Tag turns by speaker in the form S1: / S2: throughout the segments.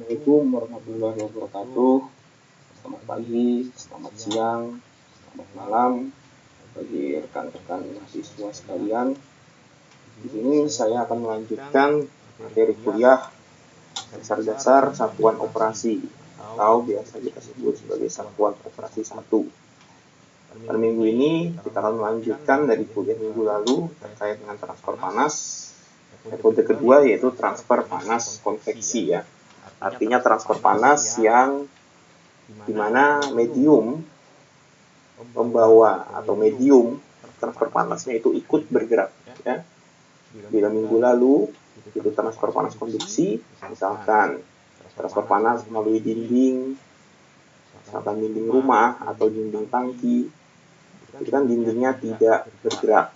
S1: Assalamualaikum warahmatullahi wabarakatuh. Selamat pagi, selamat siang, selamat malam bagi rekan-rekan mahasiswa sekalian. Di sini saya akan melanjutkan materi kuliah dasar-dasar satuan operasi atau biasa kita sebut sebagai satuan operasi 1. Pada minggu ini kita akan melanjutkan dari kuliah minggu lalu terkait dengan transfer panas. Metode kedua yaitu transfer panas konveksi ya. Artinya transfer panas yang dimana medium pembawa atau medium transfer panasnya itu ikut bergerak ya. Bila minggu lalu itu transfer panas konduksi, misalkan transfer panas melalui dinding, misalkan dinding rumah atau dinding tangki, itu kan dindingnya tidak bergerak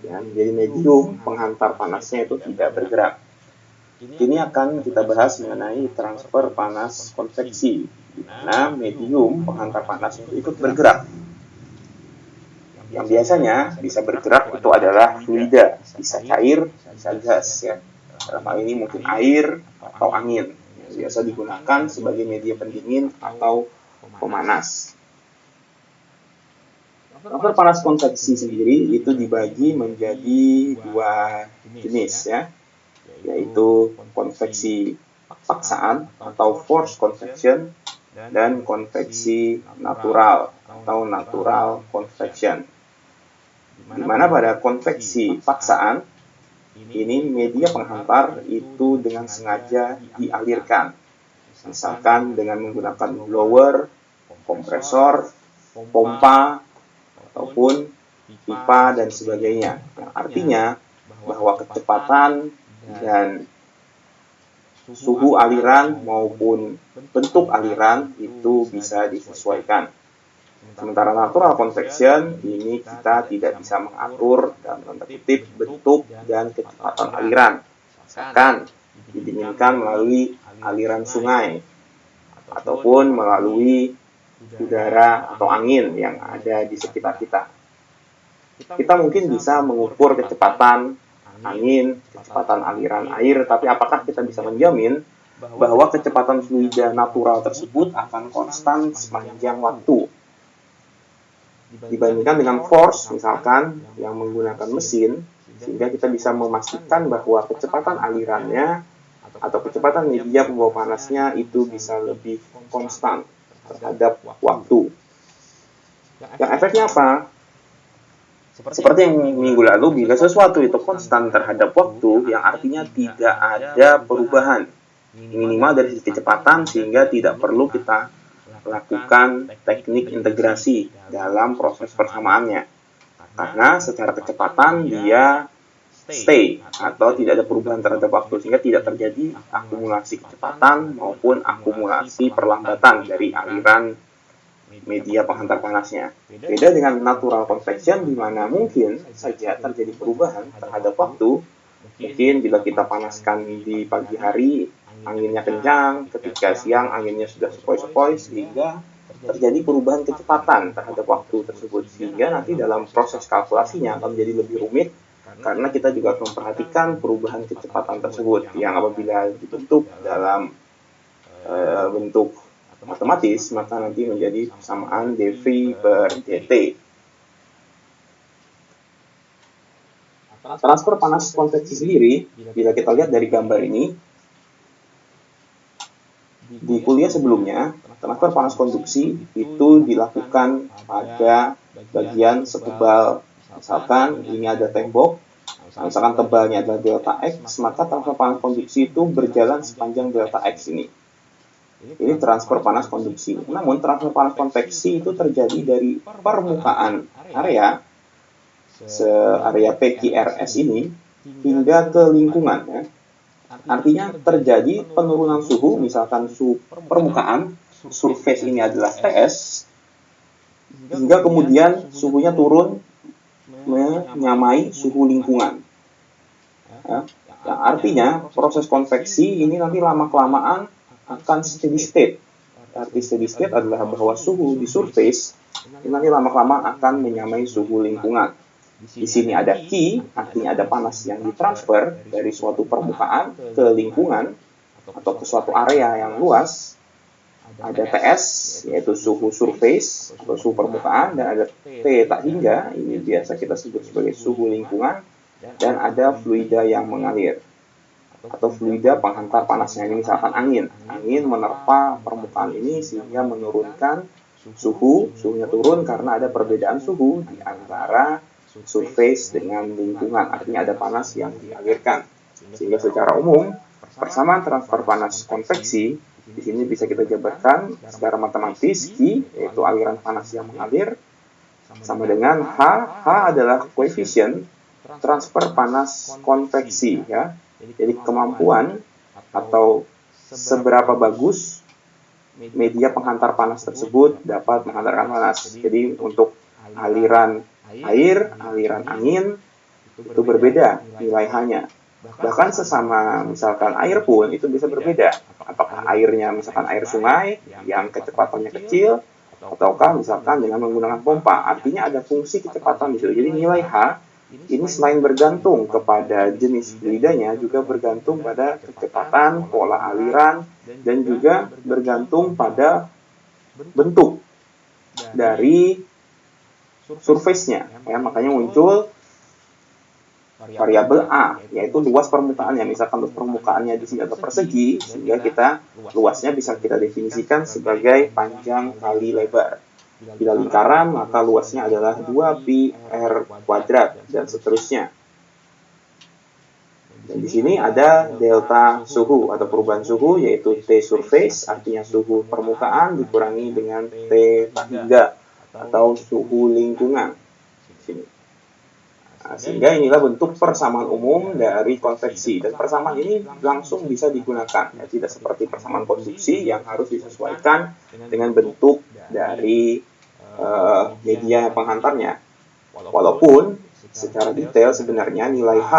S1: ya. Jadi medium penghantar panasnya itu tidak bergerak. Ini akan kita bahas mengenai transfer panas konveksi, di mana medium penghantar panas itu ikut bergerak. Yang biasanya bisa bergerak itu adalah fluida, bisa cair, bisa gas ya. Dalam hal ini mungkin air atau angin, yang biasa digunakan sebagai media pendingin atau pemanas. Transfer panas konveksi sendiri itu dibagi menjadi dua jenis ya, yaitu konveksi paksaan atau forced convection dan konveksi natural atau natural convection. Di mana pada konveksi paksaan ini media penghantar itu dengan sengaja dialirkan, misalkan dengan menggunakan blower, kompresor, pompa ataupun pipa dan sebagainya. Yang artinya bahwa kecepatan dan suhu aliran maupun bentuk aliran itu bisa disesuaikan. Sementara natural convection ini kita tidak bisa mengatur dalam tanda kutip bentuk dan kecepatan aliran. Misalkan didinginkan melalui aliran sungai ataupun melalui udara atau angin yang ada di sekitar kita. Kita mungkin bisa mengukur kecepatan angin, kecepatan aliran air, tapi apakah kita bisa menjamin bahwa kecepatan fluida natural tersebut akan konstan sepanjang waktu? Dibandingkan dengan force, misalkan, yang menggunakan mesin, sehingga kita bisa memastikan bahwa kecepatan alirannya atau kecepatan media pembawa panasnya itu bisa lebih konstan terhadap waktu. Yang efeknya apa? Seperti yang minggu lalu, bila sesuatu itu konstan terhadap waktu, yang artinya tidak ada perubahan minimal dari sisi kecepatan, sehingga tidak perlu kita lakukan teknik integrasi dalam proses persamaannya. Karena secara kecepatan dia stay atau tidak ada perubahan terhadap waktu, sehingga tidak terjadi akumulasi kecepatan maupun akumulasi perlambatan dari aliran media penghantar panasnya. Beda dengan natural convection, di mana mungkin saja terjadi perubahan terhadap waktu. Mungkin bila kita panaskan di pagi hari, anginnya kencang, ketika siang anginnya sudah sepoi-sepoi, sehingga terjadi perubahan kecepatan terhadap waktu tersebut. Sehingga nanti dalam proses kalkulasinya akan menjadi lebih rumit, karena kita juga harus memperhatikan perubahan kecepatan tersebut, yang apabila dibentuk dalam bentuk matematis, maka nanti menjadi persamaan dV per dt. Transfer panas konveksi sendiri, bila kita lihat dari gambar ini, di kuliah sebelumnya, transfer panas konduksi itu dilakukan pada bagian setebal. Misalkan ini ada tembok, misalkan tebalnya adalah delta X, maka transfer panas konduksi itu berjalan sepanjang delta X ini. Ini transfer panas konduksi. Namun transfer panas konveksi itu terjadi dari permukaan area area PQRS ini hingga ke lingkungan ya. Artinya terjadi penurunan suhu, misalkan suhu permukaan, surface ini adalah TS, hingga kemudian suhunya turun menyamai suhu lingkungan. Ya. Yang artinya proses konveksi ini nanti lama-kelamaan akan steady state. Arti steady state adalah bahwa suhu di surface ini nanti lama-lama akan menyamai suhu lingkungan. Di sini ada Q, artinya ada panas yang ditransfer dari suatu permukaan ke lingkungan, atau ke suatu area yang luas, ada TS, yaitu suhu surface atau suhu permukaan, dan ada T tak hingga, ini biasa kita sebut sebagai suhu lingkungan, dan ada fluida yang mengalir atau fluida penghantar panasnya. Ini misalkan angin menerpa permukaan ini sehingga menurunkan suhunya turun karena ada perbedaan suhu di antara surface dengan lingkungan, artinya ada panas yang dialirkan. Sehingga secara umum persamaan transfer panas konveksi di sini bisa kita jabarkan secara matematis, Q yaitu aliran panas yang mengalir sama dengan H adalah koefisien transfer panas konveksi, ya. Jadi kemampuan atau seberapa bagus media penghantar panas tersebut dapat menghantarkan panas. Jadi untuk aliran air, aliran angin itu berbeda nilai H-nya. Bahkan sesama misalkan air pun itu bisa berbeda. Apakah airnya misalkan air sungai yang kecepatannya kecil, ataukah misalkan dengan menggunakan pompa. Artinya ada fungsi kecepatan di situ. Jadi nilai H ini selain bergantung kepada jenis fluidanya, juga bergantung pada kecepatan, pola aliran, dan juga bergantung pada bentuk dari surface-nya. Ya, makanya muncul variabel A, yaitu luas permukaannya. Misalkan luas permukaannya di sini adalah persegi, sehingga luasnya bisa kita definisikan sebagai panjang kali lebar. Bila lingkaran, maka luasnya adalah 2pi r kuadrat, dan seterusnya. Dan di sini ada delta suhu atau perubahan suhu, yaitu T surface, artinya suhu permukaan dikurangi dengan T hingga atau suhu lingkungan. Sini. Nah, sehingga inilah bentuk persamaan umum dari konveksi, dan persamaan ini langsung bisa digunakan, ya, tidak seperti persamaan konduksi yang harus disesuaikan dengan bentuk dari media penghantarnya. Walaupun secara detail sebenarnya nilai H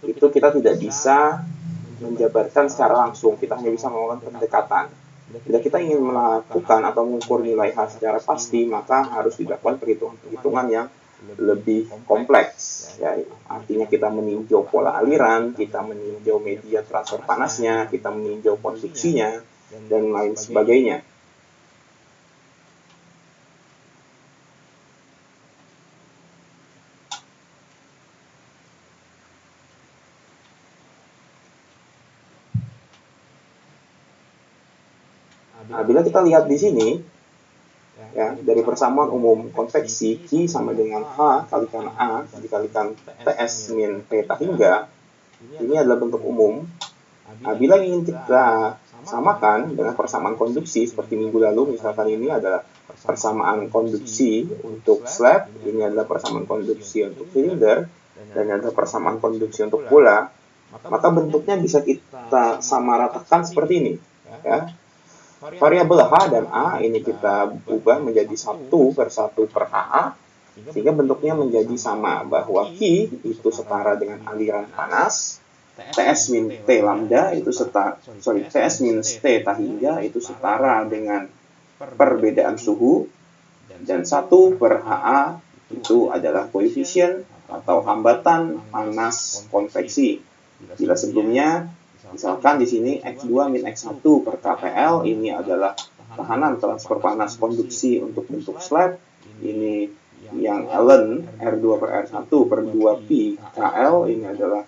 S1: itu kita tidak bisa menjabarkan secara langsung, kita hanya bisa melakukan pendekatan. Bila kita ingin melakukan atau mengukur nilai H secara pasti, maka harus dilakukan perhitungan yang lebih kompleks, ya. Artinya kita meninjau pola aliran, kita meninjau media transfer panasnya, kita meninjau konduksinya, dan lain sebagainya. Nah, bila kita lihat di sini, ya, dari persamaan umum konveksi, Q sama dengan H kalikan A dikalikan TS min P hingga, ini adalah bentuk umum. Nah, bila ingin kita samakan dengan persamaan konduksi, seperti minggu lalu, misalkan ini adalah persamaan konduksi untuk slab, ini adalah persamaan konduksi untuk silinder, dan ini adalah persamaan konduksi untuk bola, maka bentuknya bisa kita samaratakan seperti ini, ya. Variabel H dan A ini kita ubah menjadi 1/1 per HA, sehingga bentuknya menjadi sama, bahwa Q itu setara dengan aliran panas, TS min T lambda itu TS minus T hingga itu setara dengan perbedaan suhu, dan 1/HA itu adalah koefisien atau hambatan panas konveksi. Bila sebelumnya misalkan di sini X2 min X1 per KPL ini adalah tahanan transfer panas konduksi untuk bentuk slab. Ini yang ln R2 per R1 per 2pi KL, ini adalah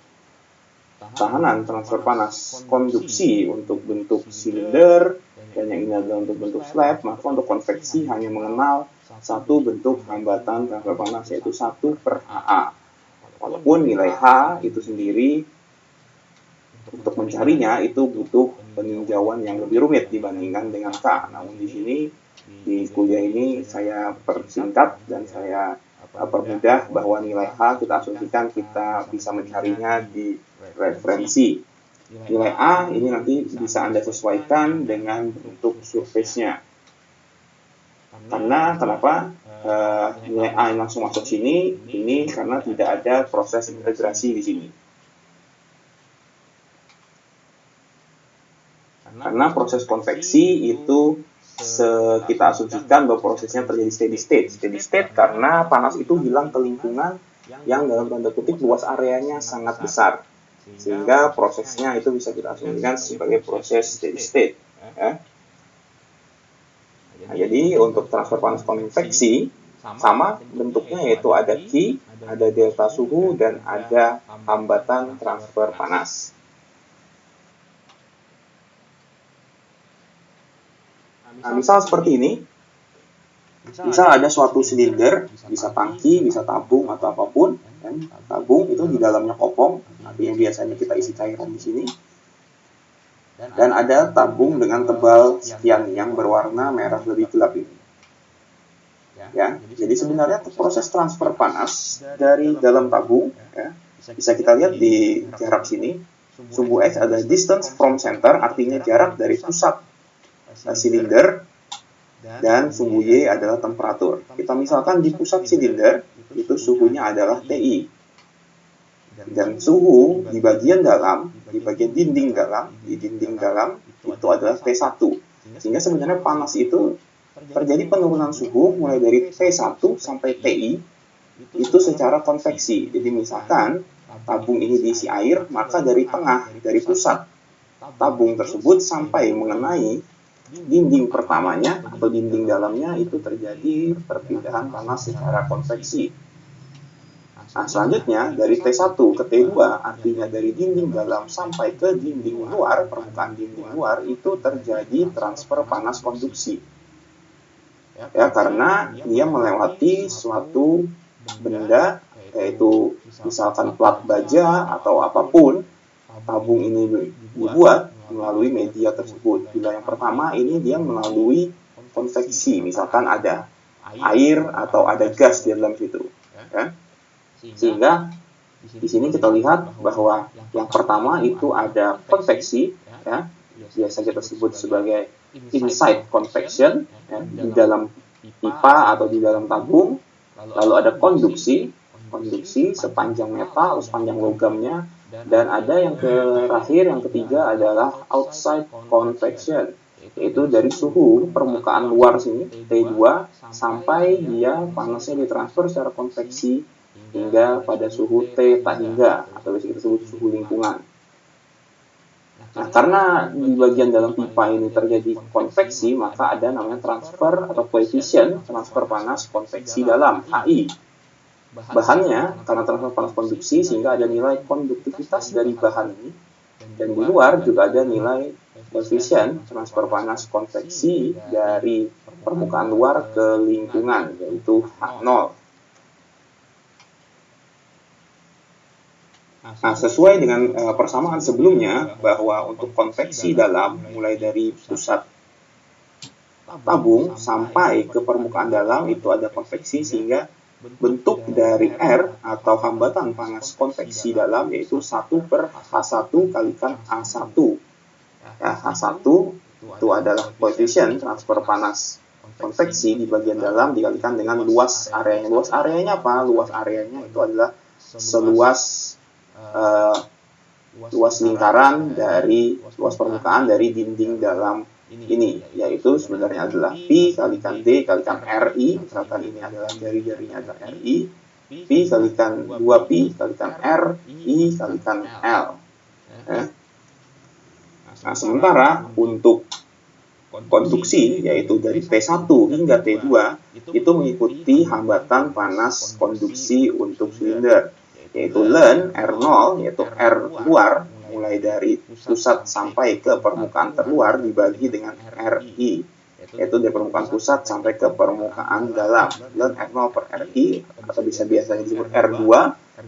S1: tahanan transfer panas konduksi untuk bentuk silinder, dan yang ini adalah untuk bentuk slab. Maka untuk konveksi hanya mengenal satu bentuk hambatan transfer panas, yaitu 1/HA. Walaupun nilai H itu sendiri untuk mencarinya itu butuh peninjauan yang lebih rumit dibandingkan dengan K. Namun di sini di kuliah ini saya persingkat dan saya permudah bahwa nilai H kita asumsikan kita bisa mencarinya di referensi. Nilai A ini nanti bisa Anda sesuaikan dengan bentuk surface-nya. Karena kenapa nilai A yang langsung masuk sini? Ini karena tidak ada proses integrasi di sini. Karena proses konveksi itu kita asumsikan bahwa prosesnya terjadi steady state. Steady state karena panas itu hilang ke lingkungan yang dalam tanda kutip luas areanya sangat besar. sehingga prosesnya itu bisa kita asumsikan sebagai proses steady state. Ya. Nah, jadi untuk transfer panas konveksi sama bentuknya, yaitu ada Q, ada delta suhu, dan ada hambatan transfer panas. Nah, misal seperti ini. Misal ada suatu silinder, bisa tangki, bisa tabung, atau apapun. Kan? Tabung itu di dalamnya kopong, artinya biasanya kita isi cairan di sini. Dan ada tabung dengan tebal sekian yang berwarna merah lebih gelap ini. Ya, jadi sebenarnya proses transfer panas dari dalam tabung, ya, bisa kita lihat di jarak sini. Sumbu X adalah distance from center, artinya jarak dari pusat silinder. Dan sumbu Y adalah temperatur. Kita misalkan di pusat silinder, itu suhunya adalah TI. Dan suhu di bagian dalam, di bagian dinding dalam, itu adalah T1. Sehingga sebenarnya panas itu terjadi penurunan suhu mulai dari T1 sampai TI, itu secara konveksi. Jadi misalkan tabung ini diisi air, maka dari tengah, dari pusat tabung tersebut sampai mengenai dinding pertamanya atau dinding dalamnya itu terjadi perpindahan panas secara konveksi. Nah, selanjutnya dari T1 ke T2, artinya dari dinding dalam sampai ke dinding luar, permukaan dinding luar, itu terjadi transfer panas konduksi. Ya, karena dia melewati suatu benda, yaitu misalkan plat baja atau apapun, tabung ini dibuat melalui media tersebut. Bila yang pertama ini dia melalui konveksi, misalkan ada air atau ada gas di dalam situ. Ya. Sehingga di sini kita lihat bahwa yang pertama itu ada konveksi, ya, biasa kita sebut sebagai inside convection, ya, di dalam pipa atau di dalam tabung. Lalu ada konduksi sepanjang metal, sepanjang logamnya. Dan ada yang terakhir, yang ketiga adalah outside convection, yaitu dari suhu permukaan luar sini, T2, sampai dia panasnya ditransfer secara konveksi hingga pada suhu T tak hingga, atau bisa kita sebut suhu lingkungan. Nah, karena di bagian dalam pipa ini terjadi konveksi, maka ada namanya transfer atau coefficient transfer panas konveksi dalam, HI. Bahannya, karena transfer panas konduksi, sehingga ada nilai konduktivitas dari bahan ini. Dan di luar juga ada nilai koefisien transfer panas konveksi dari permukaan luar ke lingkungan, yaitu H0. Nah, sesuai dengan persamaan sebelumnya, bahwa untuk konveksi dalam, mulai dari pusat tabung sampai ke permukaan dalam, itu ada konveksi, sehingga bentuk dari R atau hambatan panas konveksi dalam yaitu 1/H1 kalikan A1. Ya, H1 itu adalah koefisien transfer panas konveksi di bagian dalam dikalikan dengan luas areanya. Luas areanya apa? Luas areanya itu adalah seluas luas lingkaran dari luas permukaan dari dinding dalam ini, yaitu sebenarnya adalah Pi kalikan D kalikan RI, misalkan ini adalah jari-jarinya adalah RI, Pi kalikan 2Pi kalikan RI kalikan L. Nah, sementara untuk konduksi, yaitu dari T1 hingga T2, itu mengikuti hambatan panas konduksi untuk silinder, yaitu ln R0, yaitu R luar, mulai dari pusat sampai ke permukaan terluar dibagi dengan RI, yaitu dari permukaan pusat sampai ke permukaan dalam. Dan R0 per RI, atau bisa biasanya disebut R2,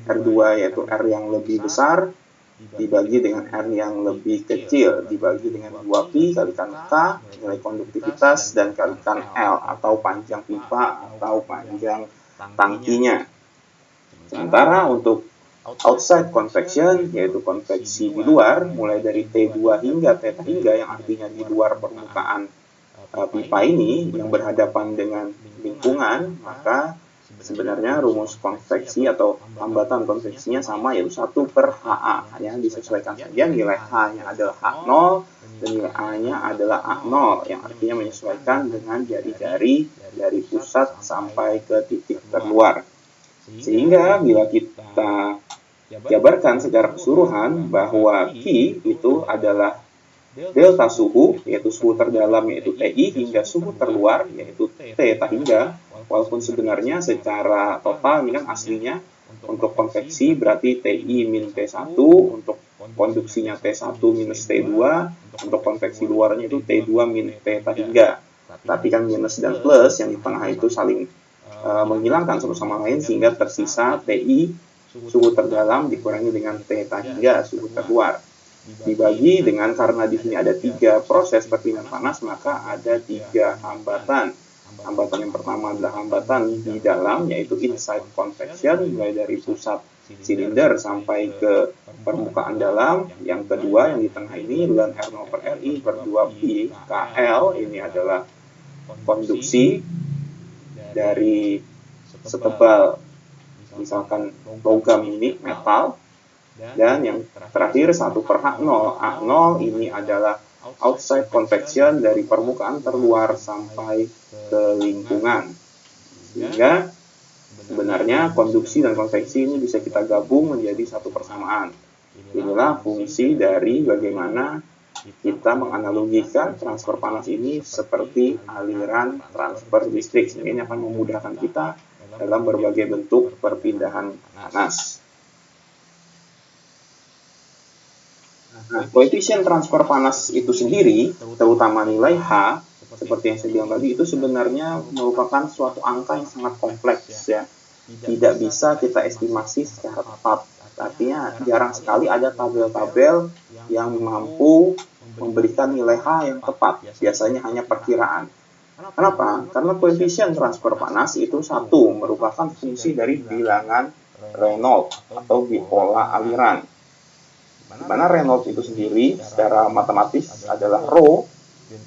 S1: R2 yaitu R yang lebih besar, dibagi dengan R yang lebih kecil, dibagi dengan 2Pi kalikan K, nilai konduktivitas, dan kalikan L, atau panjang pipa atau panjang tangkinya. Sementara untuk outside convection, yaitu konveksi di luar, mulai dari T2 hingga T hingga, yang artinya di luar permukaan pipa ini yang berhadapan dengan lingkungan, maka sebenarnya rumus konveksi atau hambatan konveksinya sama, yaitu 1/HA. Hanya disesuaikan saja, nilai H-nya adalah H0 dan nilai A-nya adalah A0, yang artinya menyesuaikan dengan jari-jari dari pusat sampai ke titik terluar. Sehingga bila kita jabarkan secara keseluruhan bahwa Q itu adalah delta suhu, yaitu suhu terdalam yaitu TI, hingga suhu terluar yaitu theta hingga, walaupun sebenarnya secara total ini kan aslinya untuk konveksi berarti TI min T1, untuk konduksinya T1 minus T2, untuk konveksi luarnya itu T2 min theta hingga. Tapi kan minus dan plus yang di tengah itu saling menghilangkan satu sama lain sehingga tersisa TI suhu terdalam dikurangi dengan theta hingga suhu terluar. Dibagi dengan karena di sini ada 3 proses perpindahan panas, maka ada 3 hambatan. Hambatan yang pertama adalah hambatan di dalam, yaitu inside convection, mulai dari pusat silinder sampai ke permukaan dalam. Yang kedua yang di tengah ini ln R0 per RI per 2pi KL, ini adalah konduksi dari setebal misalkan logam ini metal. Dan yang terakhir 1 per H0. H0 ini adalah outside convection dari permukaan terluar sampai ke lingkungan. Sehingga sebenarnya konduksi dan konveksi ini bisa kita gabung menjadi satu persamaan. Inilah fungsi dari bagaimana kita menganalogikan transfer panas ini seperti aliran transfer listrik. Sehingga ini akan memudahkan kita dalam berbagai bentuk perpindahan panas. Nah, koefisien transfer panas itu sendiri, terutama nilai H, seperti yang saya bilang tadi, itu sebenarnya merupakan suatu angka yang sangat kompleks ya. Tidak bisa kita estimasi secara tepat. Artinya jarang sekali ada tabel-tabel yang mampu memberikan nilai H yang tepat. Biasanya hanya perkiraan. Kenapa? Karena koefisien transfer panas itu satu, merupakan fungsi dari bilangan Reynolds atau pola aliran. Di mana Reynolds itu sendiri secara matematis adalah rho,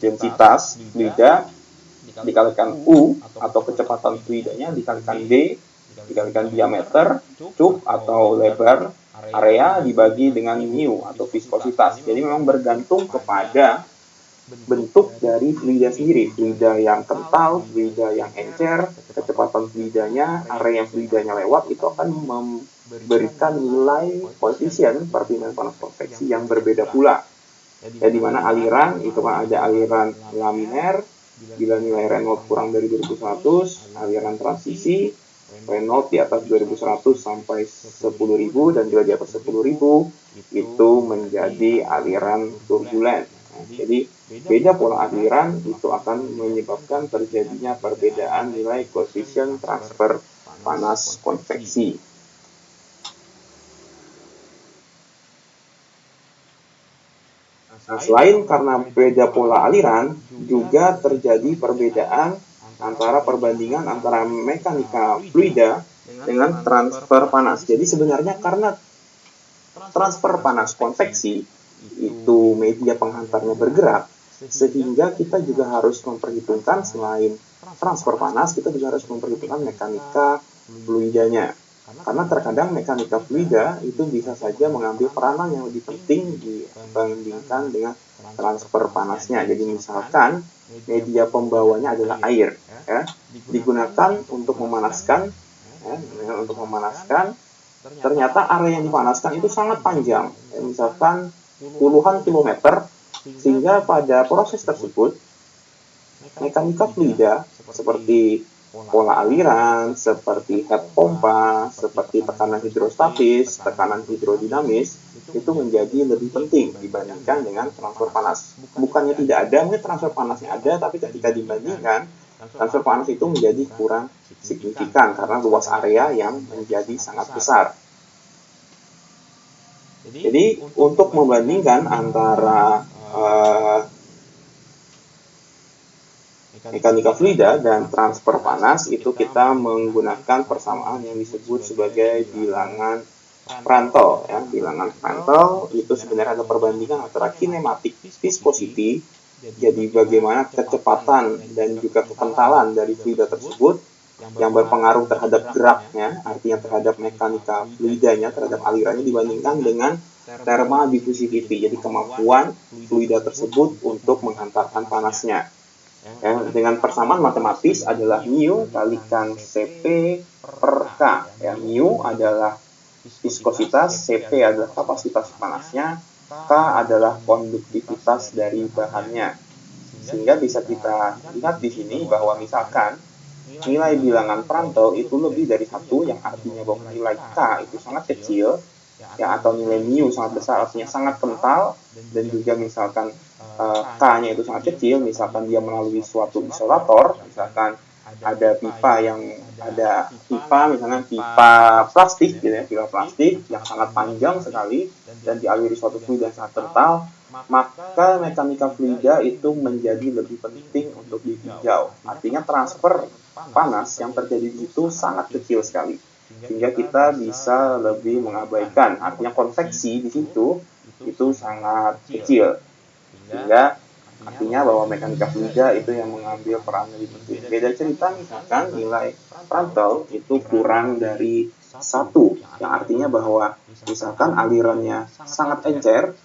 S1: densitas fluida, dikalikan U atau kecepatan fluidanya, dikalikan D, dikalikan diameter, cup atau lebar area, dibagi dengan mu atau viskositas. Jadi memang bergantung kepada bentuk dari fluida sendiri. Fluida yang kental, fluida yang encer, kecepatan fluidanya, area yang fluidanya lewat, itu akan memberikan nilai koefisien perpindahan panas konveksi yang berbeda pula. Ya, di mana aliran itu kan ada aliran laminer, bila nilai Reynolds kurang dari 2100, aliran transisi Reynolds di atas 2100 sampai 10.000, dan bila di atas 10.000 itu menjadi aliran turbulen. Nah, jadi beda pola aliran itu akan menyebabkan terjadinya perbedaan nilai koefisien transfer panas konveksi. Nah, selain karena beda pola aliran, juga terjadi perbedaan antara perbandingan antara mekanika fluida dengan transfer panas. Jadi sebenarnya karena transfer panas konveksi itu media penghantarnya bergerak, sehingga kita juga harus memperhitungkan selain transfer panas, kita juga harus memperhitungkan mekanika fluidanya. Karena terkadang mekanika fluida itu bisa saja mengambil peranan yang lebih penting dibandingkan dengan transfer panasnya. Jadi misalkan media pembawanya adalah air, ya, digunakan untuk memanaskan, ternyata area yang dipanaskan itu sangat panjang, ya, misalkan puluhan kilometer, sehingga pada proses tersebut mekanika fluida seperti pola aliran, seperti head pompa, seperti tekanan hidrostatis, tekanan hidrodinamis, itu menjadi lebih penting dibandingkan dengan transfer panas. Bukannya tidak ada, mungkin transfer panasnya ada, tapi ketika dibandingkan, transfer panas itu menjadi kurang signifikan karena luas area yang menjadi sangat besar. Jadi untuk membandingkan antara mekanika fluida dan transfer panas, itu kita menggunakan persamaan yang disebut sebagai bilangan Prandtl. Ya. Bilangan Prandtl itu sebenarnya ada perbandingan antara kinematik viscosity, jadi bagaimana kecepatan dan juga kekentalan dari fluida tersebut yang berpengaruh terhadap geraknya, artinya terhadap mekanika fluidanya, terhadap alirannya, dibandingkan dengan thermal diffusivity, jadi kemampuan fluida tersebut untuk menghantarkan panasnya. Ya, dengan persamaan matematis adalah mu kalikan Cp per K. Ya, mu adalah viskositas, Cp adalah kapasitas panasnya, K adalah konduktivitas dari bahannya. Sehingga bisa kita lihat di sini bahwa misalkan nilai bilangan Prandtl itu lebih dari 1, yang artinya bahwa nilai K itu sangat kecil, ya, atau nilai mu sangat besar, artinya sangat kental, dan juga misalkan K-nya itu sangat kecil, misalkan dia melalui suatu isolator, misalkan ada pipa misalnya pipa plastik gitu ya, pipa plastik yang sangat panjang sekali dan dialiri suatu fluida yang sangat kental, maka mekanika fluida itu menjadi lebih penting untuk ditinjau. Artinya transfer panas yang terjadi di situ sangat kecil sekali, sehingga kita bisa lebih mengabaikan. Artinya konveksi di situ itu sangat kecil, sehingga artinya bahwa mekanika fluida itu yang mengambil peran lebih penting. Beda cerita misalkan nilai Prandtl itu kurang dari 1, yang artinya bahwa misalkan alirannya sangat encer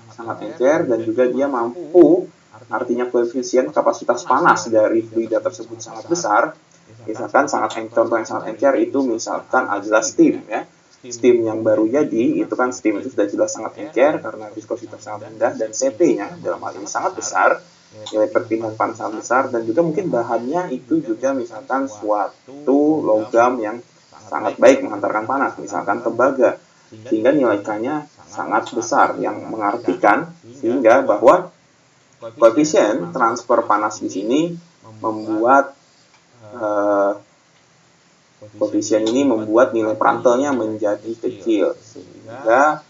S1: dan juga dia mampu, artinya koefisien kapasitas panas dari fluida tersebut sangat besar. Misalkan contoh yang sangat encer itu misalkan adalah steam ya. Steam yang baru jadi itu kan steam itu sudah jelas sangat encer karena viskositas sangat rendah dan Cp-nya dalam hal ini sangat besar, nilai perpindahan panas sangat besar, dan juga mungkin bahannya itu juga misalkan suatu logam yang sangat baik menghantarkan panas, misalkan tembaga, sehingga nilai K-nya sangat besar, yang mengartikan sehingga bahwa koefisien transfer panas di sini membuat nilai Prandtl-nya menjadi kecil, sehingga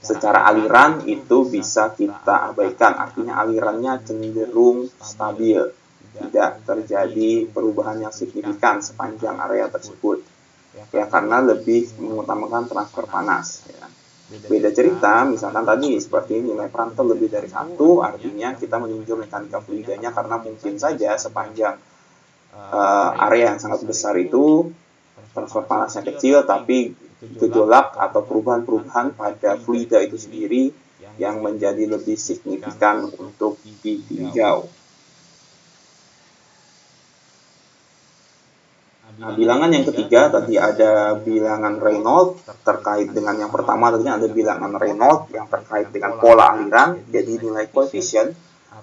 S1: secara aliran itu bisa kita abaikan, artinya alirannya cenderung stabil, tidak terjadi perubahan yang signifikan sepanjang area tersebut, ya, karena lebih mengutamakan transfer panas. Ya. Beda cerita, misalkan tadi seperti nilai Prandtl lebih dari 1, artinya kita meninjau mekanika fluidanya karena mungkin saja sepanjang area yang sangat besar itu transfer panasnya kecil, tapi gejolak atau perubahan-perubahan pada fluida itu sendiri yang menjadi lebih signifikan untuk ditinjau. Nah, bilangan yang ketiga tadi ada bilangan Reynolds. Terkait dengan yang pertama tadi ada bilangan Reynolds yang terkait dengan pola aliran, jadi nilai koefisien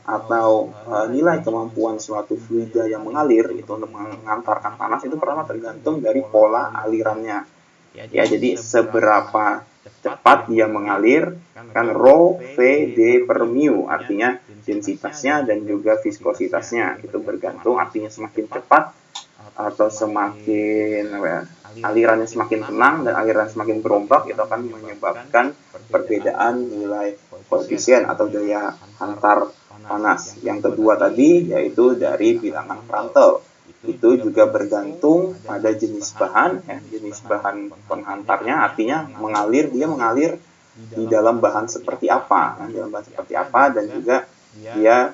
S1: atau nilai kemampuan suatu fluida yang mengalir itu untuk mengantarkan panas itu pertama tergantung dari pola alirannya. Ya, jadi seberapa cepat dia mengalir, kan rho V D per mu, artinya densitasnya dan juga viskositasnya itu bergantung, artinya semakin cepat atau semakin alirannya semakin tenang dan aliran semakin berombak, itu akan menyebabkan perbedaan nilai koefisien atau daya hantar panas. Yang kedua tadi yaitu dari bilangan Prandtl, itu juga bergantung pada jenis bahan, ya, jenis bahan penghantarnya, artinya dia mengalir di dalam bahan seperti apa, dan juga dia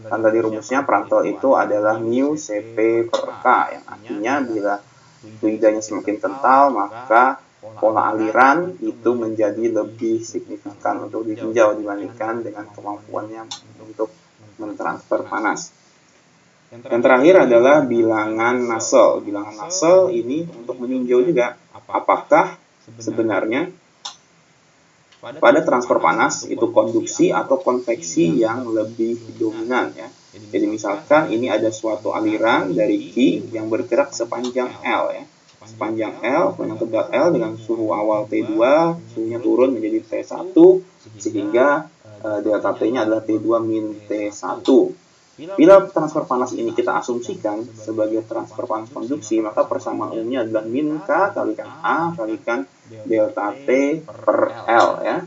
S1: tanda di rumusnya Prandtl itu adalah mu Cp per K, yang artinya bila fluidanya semakin kental maka pola aliran itu menjadi lebih signifikan untuk ditinjau dibandingkan dengan kemampuannya untuk mentransfer panas. Yang terakhir adalah bilangan Nusselt. Bilangan Nusselt ini untuk meninjau juga apakah sebenarnya pada transfer panas itu konduksi atau konveksi yang lebih dominan, ya. Jadi misalkan ini ada suatu aliran dari Q yang bergerak sepanjang L, ya. Sepanjang L, panjang tegak L dengan suhu awal T2, suhunya turun menjadi T1, sehingga delta T-nya adalah T2 min T1. Bila transfer panas ini kita asumsikan sebagai transfer panas konduksi, maka persamaan umumnya adalah min K kalikan A kalikan delta T per L, ya.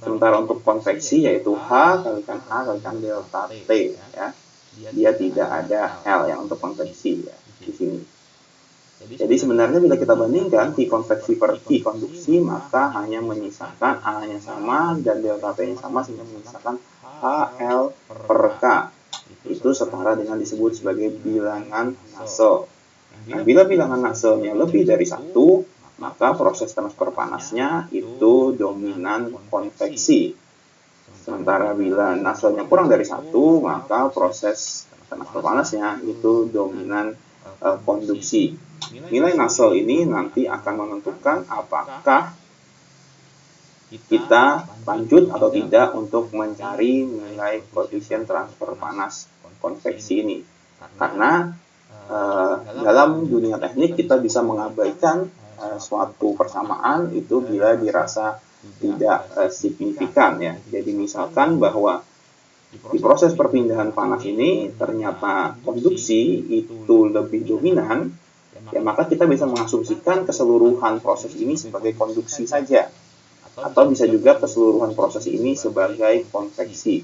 S1: Sementara untuk konveksi yaitu H kalikan A kalikan delta T, ya. Dia tidak ada L yang untuk konveksi, ya, di sini. Jadi sebenarnya bila kita bandingkan Q konveksi per Q konduksi, maka hanya menyisakan A-nya sama dan delta T-nya sama, sehingga menyisakan HL per K. Itu setara dengan disebut sebagai bilangan Nusselt. Nah, bila bilangan Nusselt-nya lebih dari 1, maka proses transfer panasnya itu dominan konveksi. Sementara bila Nusselt-nya kurang dari 1, maka proses transfer panasnya itu dominan konduksi. nilai Nusselt ini nanti akan menentukan apakah kita lanjut atau tidak untuk mencari nilai koefisien transfer panas konveksi ini. Karena dalam dunia teknik kita bisa mengabaikan suatu persamaan itu bila dirasa tidak signifikan ya. Jadi misalkan bahwa di proses perpindahan panas ini ternyata konduksi itu lebih dominan, ya maka kita bisa mengasumsikan keseluruhan proses ini sebagai konduksi saja. Atau bisa juga keseluruhan proses ini sebagai konveksi.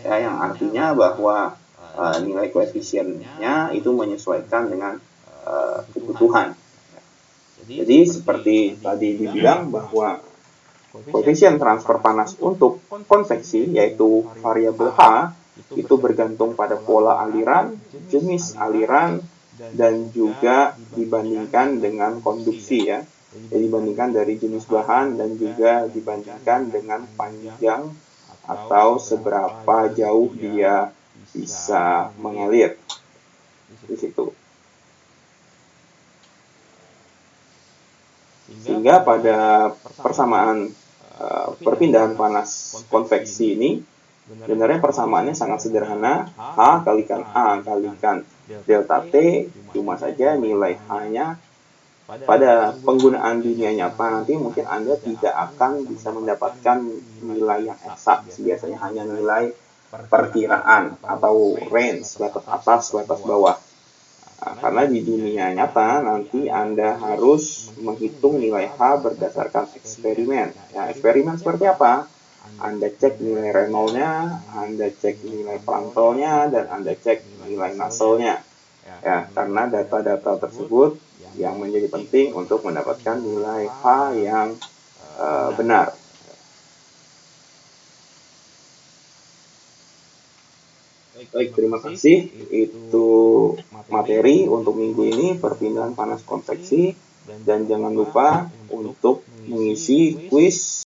S1: Ya, yang artinya bahwa nilai koefisiennya itu menyesuaikan dengan kebutuhan. Jadi seperti tadi dibilang bahwa koefisien transfer panas untuk konveksi yaitu variabel H itu bergantung pada pola aliran, jenis aliran, dan juga dibandingkan dengan konduksi ya. Jadi dibandingkan dari jenis bahan dan juga dibandingkan dengan panjang atau seberapa jauh dia bisa mengalir di situ. Sehingga pada persamaan perpindahan panas konveksi ini sebenarnya persamaannya sangat sederhana. H kalikan A kalikan delta T, cuma saja nilai H-nya pada penggunaan dunia nyata nanti mungkin Anda tidak akan bisa mendapatkan nilai yang eksak. Biasanya hanya nilai perkiraan atau range, batas atas, batas bawah. Nah, karena di dunia nyata nanti Anda harus menghitung nilai H berdasarkan eksperimen. Ya, eksperimen seperti apa? Anda cek nilai Reynolds-nya, Anda cek nilai Prandtl-nya, dan Anda cek nilai Nusselt-nya. Ya, karena data-data tersebut yang menjadi penting untuk mendapatkan nilai H yang benar. Baik, terima kasih. Itu materi untuk minggu ini, perpindahan panas konveksi. Dan jangan lupa untuk mengisi kuis